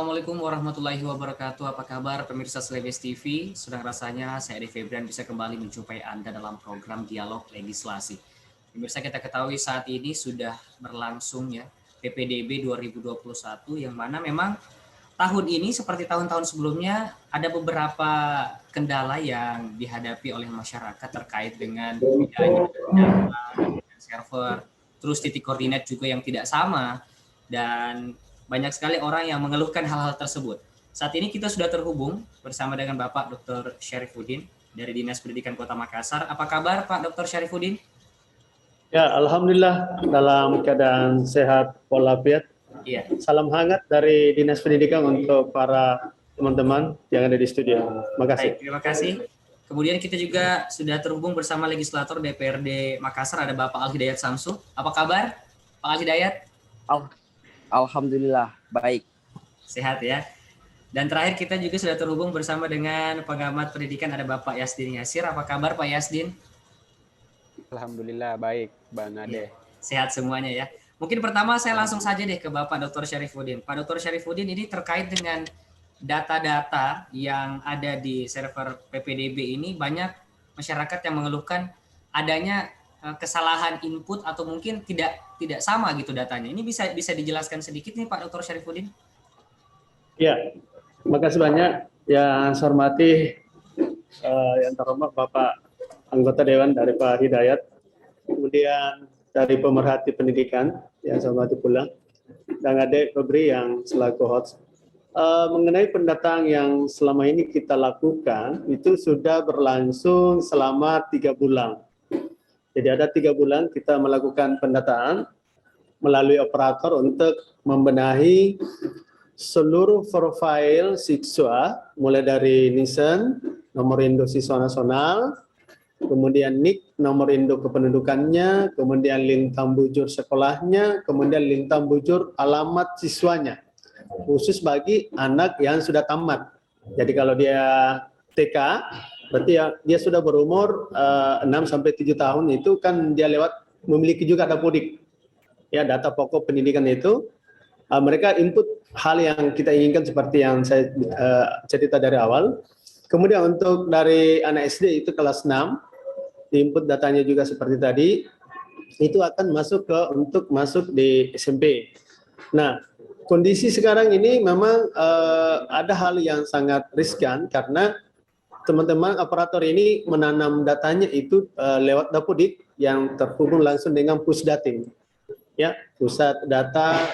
Assalamualaikum warahmatullahi wabarakatuh. Apa kabar pemirsa Selebes TV? Sudah rasanya saya Edi Febrian bisa kembali menjumpai Anda dalam program Dialog Legislasi. Pemirsa, kita ketahui saat ini sudah berlangsung ya PPDB 2021 yang mana memang tahun ini seperti tahun-tahun sebelumnya ada beberapa kendala yang dihadapi oleh masyarakat terkait dengan bedanya data dan server, terus titik koordinat juga yang tidak sama, dan banyak sekali orang yang mengeluhkan hal-hal tersebut. Saat ini kita sudah terhubung bersama dengan Bapak Dr. Syarifuddin dari Dinas Pendidikan Kota Makassar. Apa kabar Pak Dr. Syarifuddin? Ya, alhamdulillah dalam keadaan sehat walafiat. Iya. Salam hangat dari Dinas Pendidikan untuk para teman-teman yang ada di studio. Terima kasih. Baik, terima kasih. Kemudian kita juga sudah terhubung bersama legislator DPRD Makassar, ada Bapak Al-Hidayat Samsu. Apa kabar Pak Al-Hidayat? Alhamdulillah, baik. Sehat ya. Dan terakhir kita juga sudah terhubung bersama dengan pengamat pendidikan, ada Bapak Yasdin Yasir. Apa kabar Pak Yasdin? Alhamdulillah baik, Bang Ade. Sehat semuanya ya. Mungkin pertama saya langsung saja deh ke Bapak Dr. Syarifuddin. Pak Dr. Syarifuddin, ini terkait dengan data-data yang ada di server PPDB ini, banyak masyarakat yang mengeluhkan adanya kesalahan input atau mungkin tidak sama gitu datanya. Ini bisa dijelaskan sedikit nih Pak Dr. Syarifuddin? Ya, terima kasih banyak yang saya hormati yang terhormat Bapak anggota Dewan dari Pak Hidayat, kemudian dari pemerhati pendidikan yang saya hormati pula, dan Adik Febri yang selaku host. Mengenai pendataan yang selama ini kita lakukan itu sudah berlangsung selama 3 bulan. Jadi ada 3 bulan kita melakukan pendataan melalui operator untuk membenahi seluruh profil siswa, mulai dari NISN, nomor induk siswa nasional, kemudian NIK, nomor induk kependudukannya, kemudian lintang bujur sekolahnya, kemudian lintang bujur alamat siswanya, khusus bagi anak yang sudah tamat. Jadi kalau dia TK, berarti ya dia sudah berumur 6-7 tahun, itu kan dia memiliki juga dapodik. Ya, data pokok pendidikan itu mereka input hal yang kita inginkan seperti yang saya cerita dari awal. Kemudian untuk dari anak SD itu kelas 6, input datanya juga seperti tadi, itu akan untuk masuk di SMP. Nah, kondisi sekarang ini memang ada hal yang sangat riskan karena teman-teman operator ini menanam datanya itu lewat dapodik yang terhubung langsung dengan Pusdatin, ya, Pusat Data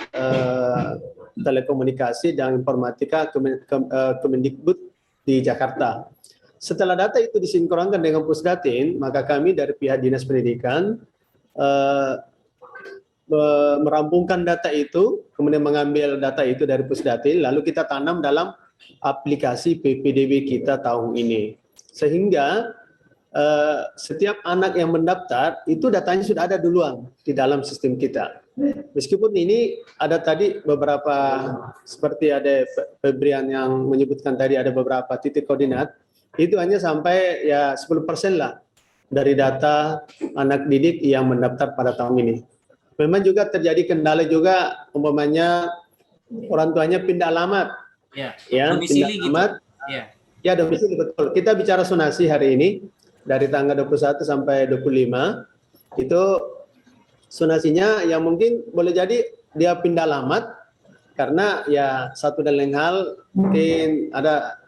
Telekomunikasi dan Informatika Kemendikbud di Jakarta. Setelah data itu disinkronkan dengan Pusdatin, maka kami dari pihak Dinas Pendidikan merampungkan data itu, kemudian mengambil data itu dari Pusdatin, lalu kita tanam dalam aplikasi PPDB kita tahun ini. Sehingga setiap anak yang mendaftar, itu datanya sudah ada duluan di dalam sistem kita. Meskipun ini ada tadi beberapa, seperti ada Febrian yang menyebutkan tadi ada beberapa titik koordinat, itu hanya sampai ya 10% lah dari data anak didik yang mendaftar pada tahun ini. Memang juga terjadi kendala juga, umpamanya orang tuanya pindah alamat. Ya, domisili gitu. Ya, domisili, betul. Kita bicara zonasi hari ini dari tanggal 21 sampai 25, itu zonasinya yang mungkin boleh jadi dia pindah alamat karena ya satu dan lain hal, mungkin ada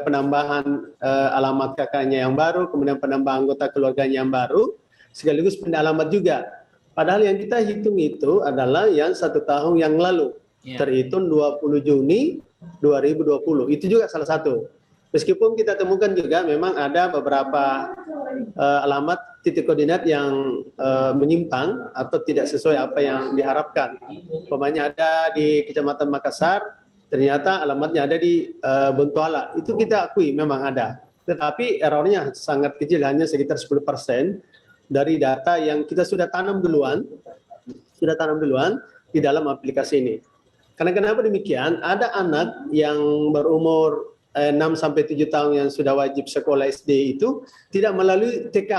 penambahan alamat kakaknya yang baru, kemudian penambahan anggota keluarganya yang baru, sekaligus pindah alamat juga. Padahal yang kita hitung itu adalah yang 1 tahun yang lalu, terhitung 20 Juni 2020. Itu juga salah satu. Meskipun kita temukan juga memang ada beberapa alamat titik koordinat yang menyimpang atau tidak sesuai apa yang diharapkan. Umpamanya ada di Kecamatan Makassar, ternyata alamatnya ada di Bontoala. Itu kita akui memang ada. Tetapi errornya sangat kecil, hanya sekitar 10% dari data yang kita sudah tanam duluan di dalam aplikasi ini. Karena kenapa demikian? Ada anak yang berumur 6-7 tahun yang sudah wajib sekolah SD itu tidak melalui TK.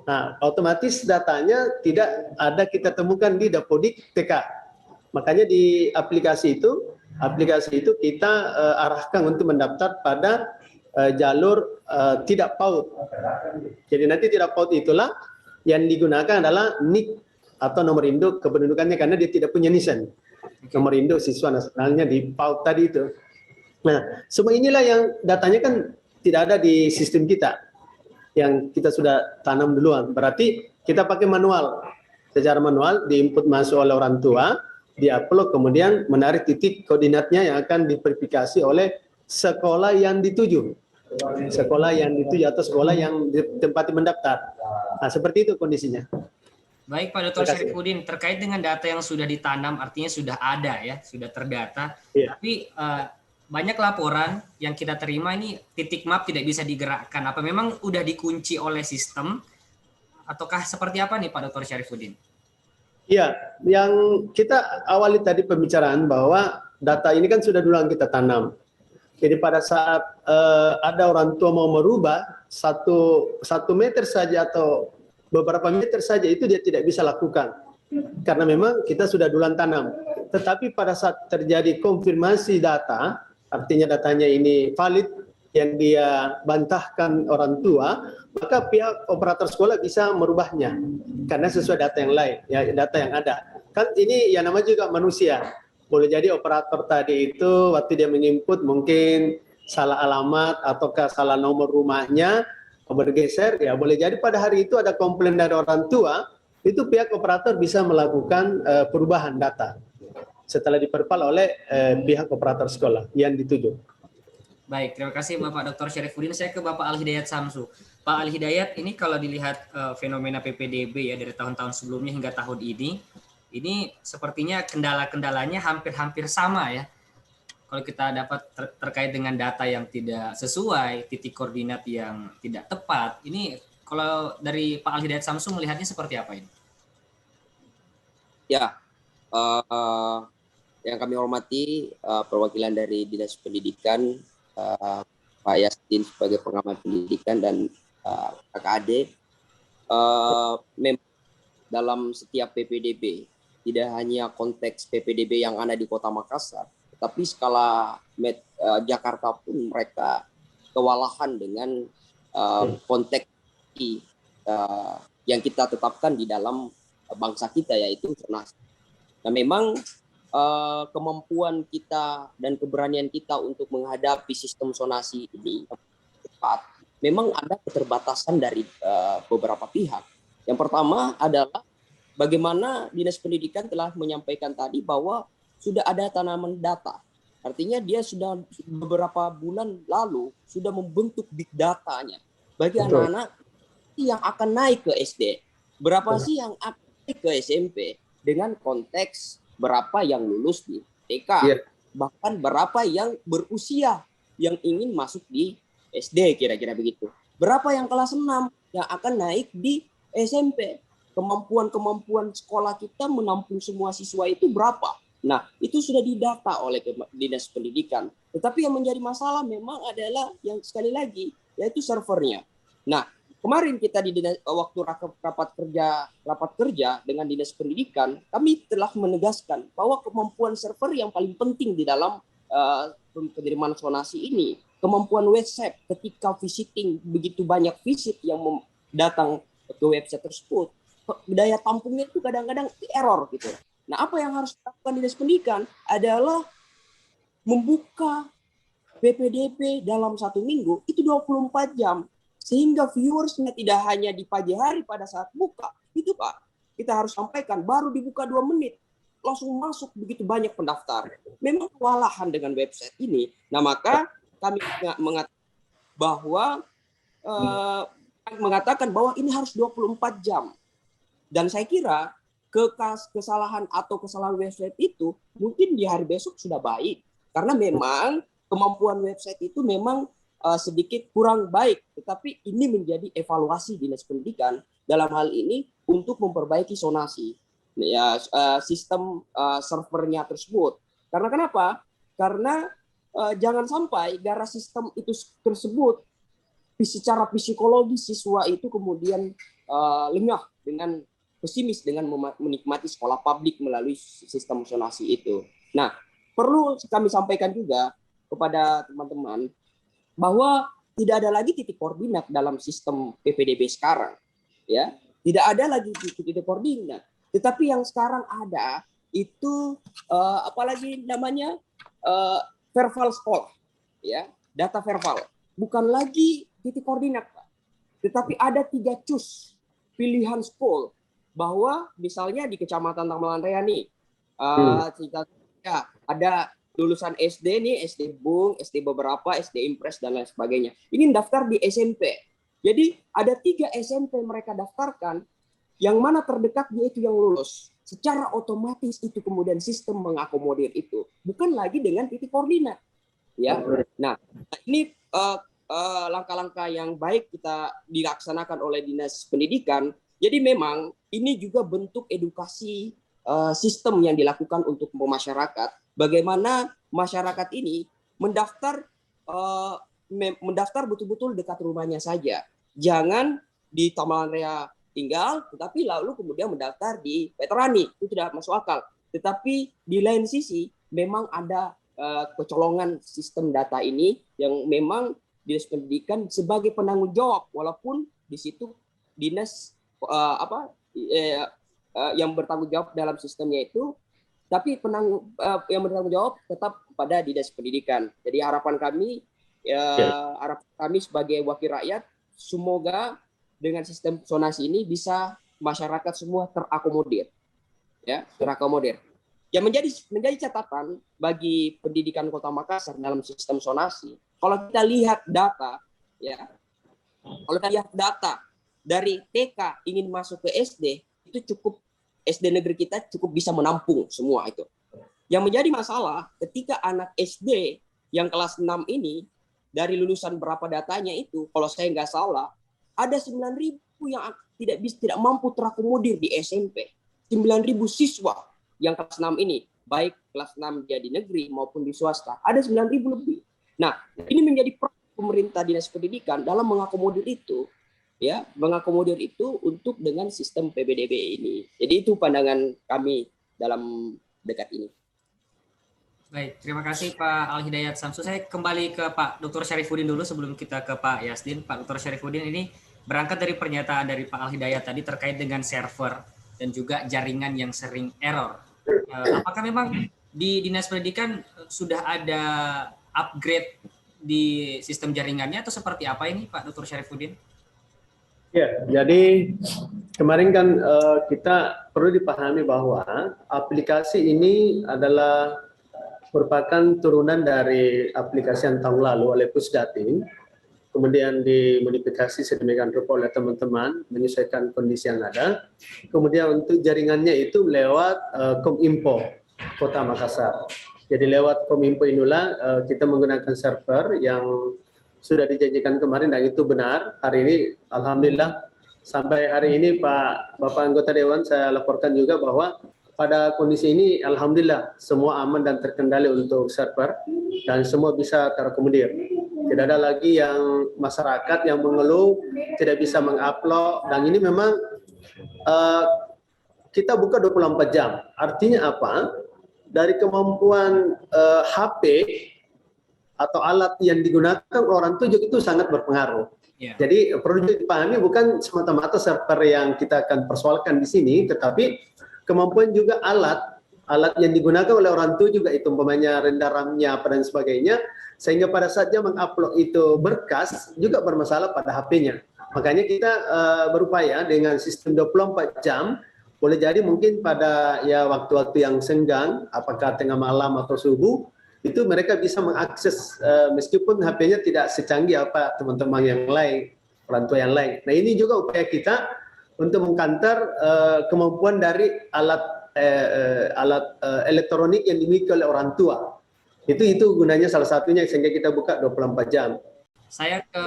Nah, otomatis datanya tidak ada kita temukan di dapodik TK. Makanya di aplikasi itu aplikasi itu kita arahkan untuk mendaftar pada jalur tidak PAUD. Jadi nanti tidak PAUD itulah yang digunakan adalah NIK atau nomor induk kependudukannya, karena dia tidak punya NISN. Nomor induk siswa nasionalnya di PAUD tadi itu. Nah, semua inilah yang datanya kan tidak ada di sistem kita, yang kita sudah tanam duluan. Berarti kita pakai manual. Secara manual diinput masuk oleh orang tua, diupload, kemudian menarik titik koordinatnya yang akan diverifikasi oleh sekolah yang dituju. Sekolah yang dituju atau sekolah yang ditempati mendaftar. Nah, seperti itu kondisinya. Baik Pak Dr. Syarifudin, terkait dengan data yang sudah ditanam, artinya sudah ada ya, sudah terdata. Iya. Tapi banyak laporan yang kita terima ini titik map tidak bisa digerakkan. Apa memang udah dikunci oleh sistem? Ataukah seperti apa nih Pak Dr. Syarifudin? Iya, yang kita awali tadi pembicaraan bahwa data ini kan sudah duluan kita tanam. Jadi pada saat ada orang tua mau merubah satu meter saja atau beberapa meter saja, itu dia tidak bisa lakukan. Karena memang kita sudah duluan tanam. Tetapi pada saat terjadi konfirmasi data, artinya datanya ini valid, yang dia bantahkan orang tua, maka pihak operator sekolah bisa merubahnya. Karena sesuai data yang lain, ya, data yang ada. Kan ini ya namanya juga manusia. Boleh jadi operator tadi itu waktu dia menginput mungkin salah alamat ataukah salah nomor rumahnya, bergeser, ya boleh jadi pada hari itu ada komplain dari orang tua, itu pihak operator bisa melakukan perubahan data setelah diperpal oleh pihak operator sekolah yang dituju. Baik, terima kasih Bapak Dr. Syarifudin. Saya ke Bapak Al-Hidayat Samsu. Pak Al-Hidayat, ini kalau dilihat fenomena PPDB ya dari tahun-tahun sebelumnya hingga tahun ini sepertinya kendala-kendalanya hampir-hampir sama ya. Kalau kita dapat terkait dengan data yang tidak sesuai, titik koordinat yang tidak tepat, ini kalau dari Pak Al-Hidayat Samsu melihatnya seperti apa ini? Ya, yang kami hormati perwakilan dari Dinas Pendidikan, Pak Yastin sebagai pengamat pendidikan dan Kakak Ade, memang dalam setiap PPDB, tidak hanya konteks PPDB yang ada di Kota Makassar, tapi skala Jakarta pun mereka kewalahan dengan konteks yang kita tetapkan di dalam bangsa kita, yaitu zonasi. Nah, memang kemampuan kita dan keberanian kita untuk menghadapi sistem zonasi ini cepat, memang ada keterbatasan dari beberapa pihak. Yang pertama adalah bagaimana Dinas Pendidikan telah menyampaikan tadi bahwa sudah ada tanaman data. Artinya dia sudah beberapa bulan lalu sudah membentuk big datanya bagi anak-anak yang akan naik ke SD. Berapa sih yang akan naik ke SMP dengan konteks berapa yang lulus di TK, bahkan berapa yang berusia yang ingin masuk di SD, kira-kira begitu. Berapa yang kelas 6 yang akan naik di SMP. Kemampuan sekolah kita menampung semua siswa itu berapa? Nah, itu sudah didata oleh Dinas Pendidikan. Tetapi yang menjadi masalah memang adalah yang sekali lagi, yaitu servernya. Nah, kemarin kita di waktu rapat kerja dengan Dinas Pendidikan, kami telah menegaskan bahwa kemampuan server yang paling penting di dalam penerimaan zonasi ini, kemampuan website ketika visiting, begitu banyak visit yang datang ke website tersebut, daya tampungnya itu kadang-kadang error gitu. Nah, apa yang harus dilakukan Dinas Pendidikan adalah membuka PPDB dalam 1 minggu itu 24 jam. Sehingga viewersnya tidak hanya di pagi hari pada saat buka. Itu Pak, kita harus sampaikan baru dibuka 2 menit. Langsung masuk begitu banyak pendaftar. Memang kewalahan dengan website ini. Nah, maka kami mengatakan bahwa ini harus 24 jam. Dan saya kira kesalahan website itu mungkin di hari besok sudah baik. Karena memang kemampuan website itu memang sedikit kurang baik. Tetapi ini menjadi evaluasi Dinas Pendidikan dalam hal ini untuk memperbaiki zonasi. Ya, sistem servernya tersebut. Karena kenapa? Karena jangan sampai gara sistem itu tersebut secara psikologis siswa itu kemudian lengah dengan pesimis dengan menikmati sekolah publik melalui sistem zonasi itu. Nah, perlu kami sampaikan juga kepada teman-teman bahwa tidak ada lagi titik koordinat dalam sistem PPDB sekarang, ya. Tidak ada lagi titik koordinat. Tetapi yang sekarang ada itu apalagi namanya verbal sekolah, ya, data verbal. Bukan lagi titik koordinat, Pak. Tetapi ada 3 cus pilihan sekolah, bahwa misalnya di Kecamatan Tamalan Raya nih, ya, ada lulusan SD nih, SD Bung, SD beberapa, SD Impres dan lain sebagainya. Ini daftar di SMP. Jadi ada 3 SMP mereka daftarkan, yang mana terdekat dia itu yang lulus. Secara otomatis itu kemudian sistem mengakomodir itu, bukan lagi dengan titik koordinat. Ya, nah ini langkah-langkah yang baik kita dilaksanakan oleh Dinas Pendidikan. Jadi memang ini juga bentuk edukasi sistem yang dilakukan untuk masyarakat. Bagaimana masyarakat ini mendaftar betul-betul dekat rumahnya saja. Jangan di Tamalan Raya tinggal, tetapi lalu kemudian mendaftar di Veterani, itu tidak masuk akal. Tetapi di lain sisi memang ada kecolongan sistem data ini yang memang Dinas Pendidikan sebagai penanggung jawab, walaupun di situ dinas yang bertanggung jawab dalam sistemnya itu, tapi yang bertanggung jawab tetap pada Dinas Pendidikan. Jadi harapan kami sebagai wakil rakyat, semoga dengan sistem zonasi ini bisa masyarakat semua terakomodir, ya, terakomodir. Yang menjadi catatan bagi pendidikan Kota Makassar dalam sistem zonasi, kalau kita lihat data, ya, kalau kita lihat data dari TK ingin masuk ke SD, itu cukup, SD negeri kita cukup bisa menampung semua itu. Yang menjadi masalah ketika anak SD yang kelas 6 ini, dari lulusan berapa datanya itu, kalau saya nggak salah, ada 9.000 yang tidak mampu terakomodir di SMP. 9.000 siswa yang kelas 6 ini, baik kelas 6 dia di negeri maupun di swasta, ada 9.000 lebih. Nah, ini menjadi pemerintah Dinas Pendidikan dalam mengakomodir itu, ya, mengakomodir itu untuk dengan sistem PPDB ini. Jadi itu pandangan kami dalam dekat ini. Baik, terima kasih Pak Al Hidayat Samsu. Saya kembali ke Pak Dr. Syarifuddin dulu sebelum kita ke Pak Yasdin. Pak Dr. Syarifuddin, ini berangkat dari pernyataan dari Pak Al Hidayat tadi terkait dengan server dan juga jaringan yang sering error. Apakah memang di Dinas Pendidikan sudah ada upgrade di sistem jaringannya atau seperti apa ini Pak Dr. Syarifuddin? Ya, jadi kemarin kan kita perlu dipahami bahwa aplikasi ini adalah merupakan turunan dari aplikasi yang tahun lalu oleh Pusdatin, kemudian dimodifikasi sedemikian rupa oleh teman-teman menyesuaikan kondisi yang ada. Kemudian untuk jaringannya itu lewat Kominfo Kota Makassar. Jadi lewat Kominfo inilah kita menggunakan server yang sudah dijanjikan kemarin dan itu benar. Hari ini alhamdulillah sampai hari ini Bapak anggota Dewan saya laporkan juga bahwa pada kondisi ini alhamdulillah semua aman dan terkendali untuk server dan semua bisa terakomodir. Tidak ada lagi yang masyarakat yang mengeluh tidak bisa mengupload, dan ini memang kita buka 24 jam. Artinya apa? Dari kemampuan HP atau alat yang digunakan orang tujuh itu sangat berpengaruh. Yeah. Jadi perlu dipahami bukan semata-mata server yang kita akan persoalkan di sini, tetapi kemampuan juga alat yang digunakan oleh orang itu juga, itu umpamanya render RAM-nya apa dan sebagainya, sehingga pada saat dia mengupload itu berkas juga bermasalah pada HP-nya. Makanya kita berupaya dengan sistem 24 jam, boleh jadi mungkin pada ya waktu-waktu yang senggang, apakah tengah malam atau subuh, itu mereka bisa mengakses meskipun HP-nya tidak secanggih apa teman-teman yang lain, orang tua yang lain. Nah ini juga upaya kita untuk mengkantar kemampuan dari alat elektronik yang dimiliki oleh orang tua. Itu gunanya salah satunya sehingga kita buka 24 jam. Saya ke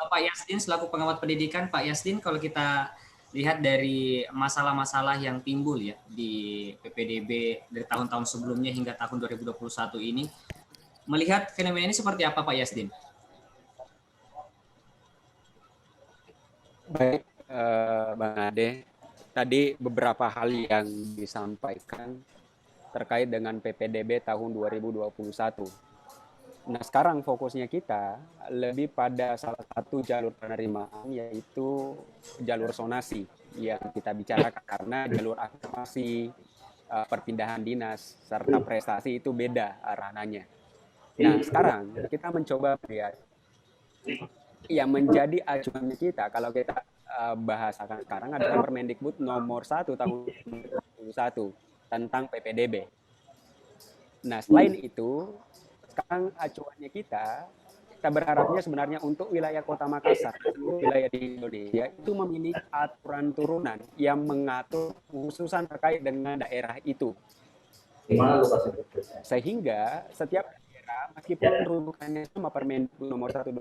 Pak Yasdin selaku pengamat pendidikan. Pak Yasdin, kalau kita lihat dari masalah-masalah yang timbul ya di PPDB dari tahun-tahun sebelumnya hingga tahun 2021 ini, melihat fenomena ini seperti apa Pak Yasdin? Baik, Bang Ade, tadi beberapa hal yang disampaikan terkait dengan PPDB tahun 2021. Nah, sekarang fokusnya kita lebih pada salah satu jalur penerimaan, yaitu jalur zonasi yang kita bicarakan, karena jalur aklamasi, perpindahan dinas, serta prestasi itu beda ranahnya. Nah, sekarang kita mencoba melihat yang menjadi acuan kita kalau kita bahasakan sekarang adalah Permendikbud nomor 1 tahun 2021 tentang PPDB. Nah, selain itu, sekarang acuannya kita berharapnya sebenarnya untuk wilayah Kota Makassar, wilayah di Indonesia, itu memiliki aturan turunan yang mengatur khususan terkait dengan daerah itu. Sehingga setiap daerah, meskipun rujukannya sama Permendikbud nomor 1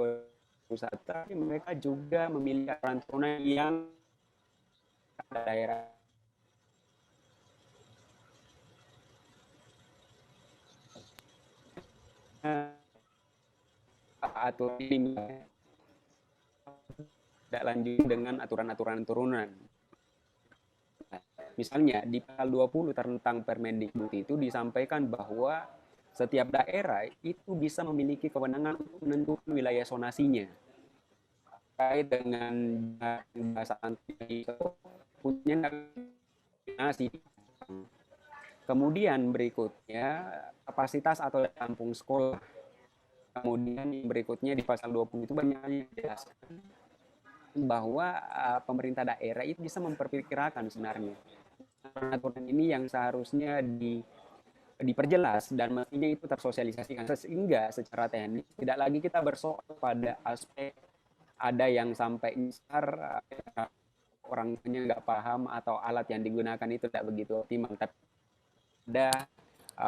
2021, tapi mereka juga memiliki aturan turunan yang daerah aturan ini tidak lanjut dengan aturan-aturan turunan. Misalnya di pasal 20 tentang Permendikbud itu disampaikan bahwa setiap daerah itu bisa memiliki kewenangan untuk menentukan wilayah zonasinya. Terkait dengan bahasaan punya zonasi. Kemudian berikutnya kapasitas atau tampung sekolah. Kemudian yang berikutnya di pasal 20 itu banyak yang dijelaskan bahwa pemerintah daerah itu bisa memperkirakan sebenarnya aturan ini yang seharusnya diperjelas dan mestinya itu tersosialisasikan, sehingga secara teknis tidak lagi kita bersoal pada aspek ada yang sampai nyasar, orangnya nggak paham atau alat yang digunakan itu tidak begitu optimal, tapi ada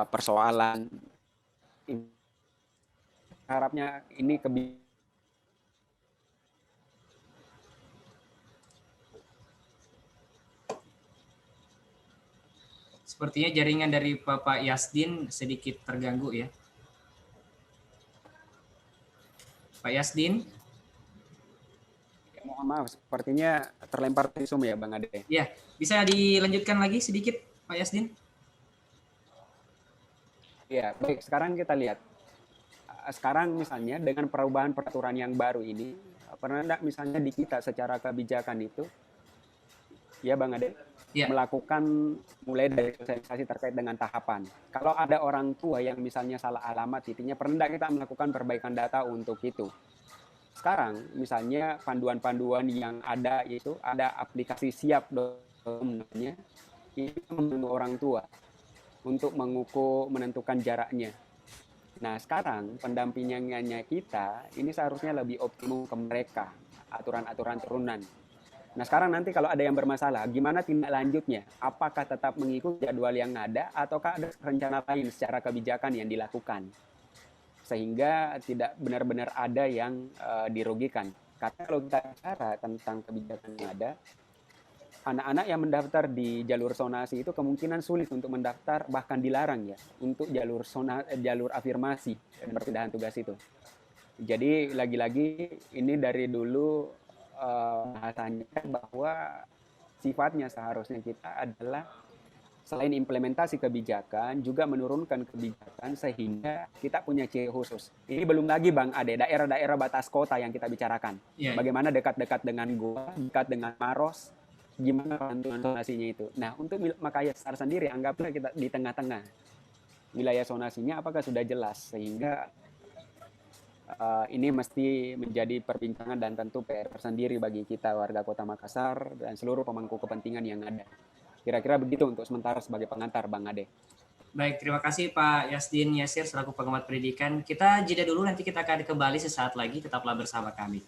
persoalan. Harapnya ini Sepertinya jaringan dari Bapak Yasdin sedikit terganggu ya. Pak Yasdin? Ya, mohon maaf, sepertinya terlempar visum ya Bang Ade. Ya, bisa dilanjutkan lagi sedikit Pak Yasdin? Ya, baik. Sekarang kita lihat. Sekarang misalnya dengan perubahan peraturan yang baru ini, pernah enggak misalnya di kita secara kebijakan itu, ya Bang Ade, Ya. melakukan mulai dari sosialisasi terkait dengan tahapan. Kalau ada orang tua yang misalnya salah alamat titiknya, pernah enggak kita melakukan perbaikan data untuk itu. Sekarang misalnya panduan-panduan yang ada itu, ada aplikasi siap namanya, itu membantu orang tua untuk mengukur, menentukan jaraknya. Nah, sekarang pendampingannya kita ini seharusnya lebih optimum ke mereka, aturan-aturan turunan. Nah, sekarang nanti kalau ada yang bermasalah, gimana tindak lanjutnya? Apakah tetap mengikuti jadwal yang ada, ataukah ada rencana lain secara kebijakan yang dilakukan? Sehingga tidak benar-benar ada yang dirugikan. Karena kalau kita bicara tentang kebijakan yang ada, anak-anak yang mendaftar di jalur zonasi itu kemungkinan sulit untuk mendaftar, bahkan dilarang ya untuk jalur afirmasi dan perpindahan tugas itu. Jadi lagi-lagi ini dari dulu bahasanya bahwa sifatnya seharusnya kita adalah selain implementasi kebijakan juga menurunkan kebijakan sehingga kita punya ciri khusus. Ini belum lagi Bang Ade, daerah-daerah batas kota yang kita bicarakan. Bagaimana dekat-dekat dengan Goa, dekat dengan Maros, gimana bantuan zonasinya itu. Nah, untuk Makassar sendiri, anggaplah kita di tengah-tengah. Wilayah zonasinya apakah sudah jelas, sehingga ini mesti menjadi perbincangan dan tentu PR sendiri bagi kita warga Kota Makassar dan seluruh pemangku kepentingan yang ada. Kira-kira begitu untuk sementara sebagai pengantar, Bang Ade. Baik, terima kasih Pak Yasdin Yasir selaku pengamat pendidikan. Kita jeda dulu, nanti kita akan kembali sesaat lagi. Tetaplah bersama kami.